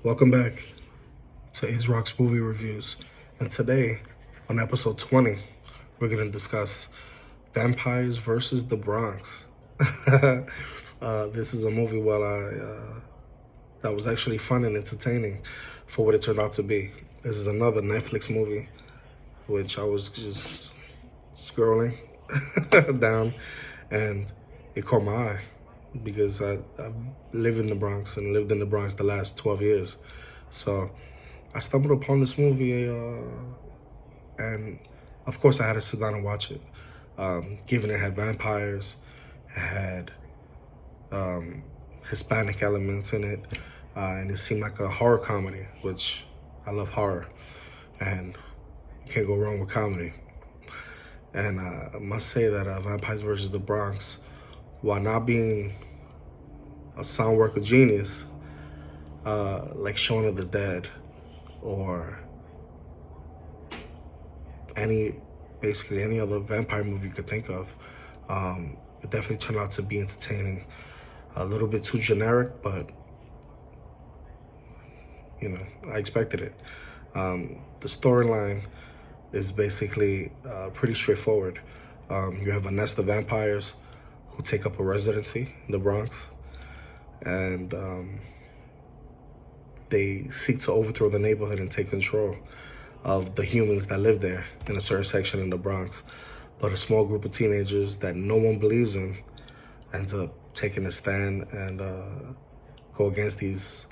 Welcome back to A's Rock's Movie Reviews. And today, on episode 20, we're going to discuss Vampires versus the Bronx. This is a movie that was actually fun and entertaining for what it turned out to be. This is another Netflix movie, which I was just scrolling down, and it caught my eye because I live in the Bronx and lived in the Bronx the last 12 years. So I stumbled upon this movie, and of course I had to sit down and watch it. Given it had vampires, it had Hispanic elements in it, and it seemed like a horror comedy, which I love horror, and you can't go wrong with comedy. And I must say that Vampires versus the Bronx, while not being a sound work of genius, like Shaun of the Dead or basically any other vampire movie you could think of, it definitely turned out to be entertaining. A little bit too generic, but I expected it. The storyline is basically pretty straightforward. You have a nest of vampires who take up a residency in the Bronx, and they seek to overthrow the neighborhood and take control of the humans that live there in a certain section in the Bronx. But a small group of teenagers that no one believes in ends up taking a stand and go against these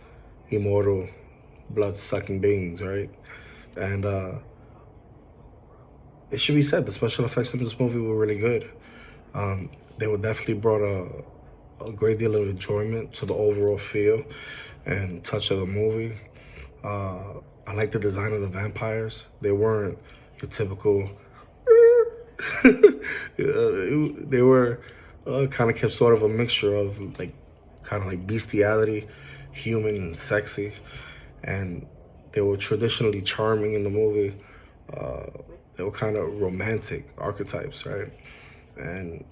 immortal, blood-sucking beings, right? And it should be said, the special effects in this movie were really good. They were definitely brought a great deal of enjoyment to the overall feel and touch of the movie. I like the design of the vampires. They weren't your typical... they were kind of kept sort of a mixture of kind of like bestiality, human and sexy. And they were traditionally charming in the movie. They were kind of romantic archetypes, right? And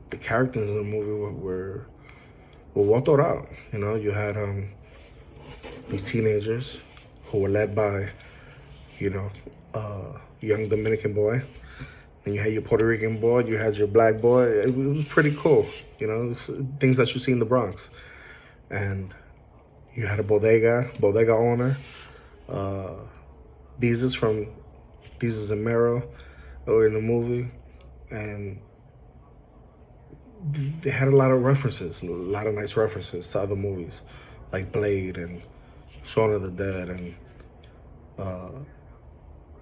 the characters in the movie were well thought out. You had these teenagers who were led by, a young Dominican boy. And you had your Puerto Rican boy, you had your black boy. It was pretty cool, it was things that you see in the Bronx. And you had a bodega owner. Diaz and Mero were in the movie, and they had a lot of references, a lot of nice references to other movies, like Blade and Shaun of the Dead and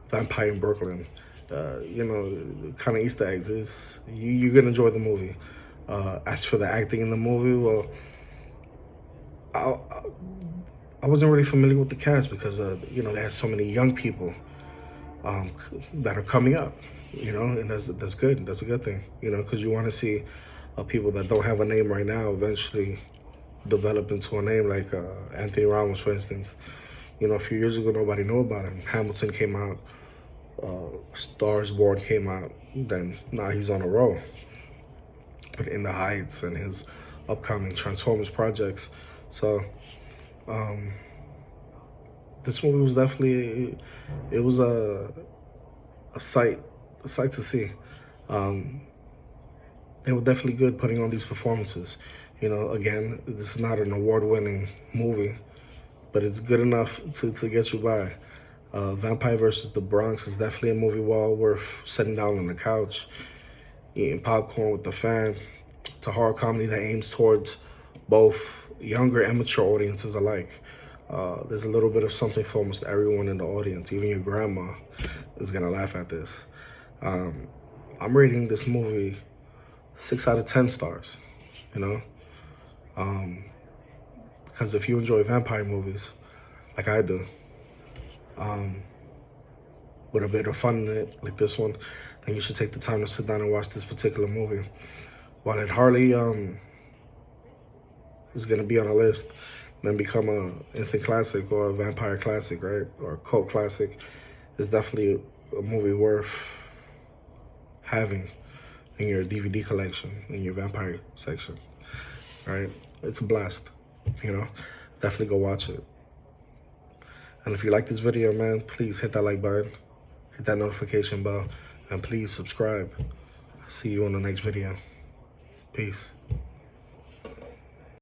Vampire in Brooklyn. Kind of Easter eggs. You're gonna enjoy the movie. As for the acting in the movie, well, I wasn't really familiar with the cast because they had so many young people that are coming up, and that's good. That's a good thing, because you want to see people that don't have a name right now eventually develop into a name, like Anthony Ramos, for instance. A few years ago, nobody knew about him. Hamilton came out, Stars Born came out, then now he's on a roll. But In the Heights and his upcoming Transformers projects. So this movie was definitely, it was a sight to see. They were definitely good putting on these performances. Again, this is not an award-winning movie, but it's good enough to get you by. Vampire versus the Bronx is definitely a movie well worth sitting down on the couch, eating popcorn with the fam. It's a horror comedy that aims towards both younger and mature audiences alike. There's a little bit of something for almost everyone in the audience. Even your grandma is gonna laugh at this. I'm rating this movie 6 out of 10 stars, because if you enjoy vampire movies like I do, with a bit of fun in it, like this one, then you should take the time to sit down and watch this particular movie. While it hardly is gonna be on a list, then become a instant classic or a vampire classic, right? Or a cult classic, it's definitely a movie worth having in your DVD collection, in your vampire section, right? It's a blast. You know, definitely go watch it. And if you like this video, man, please hit that like button, hit that notification bell, and please subscribe. See you on the next video. Peace.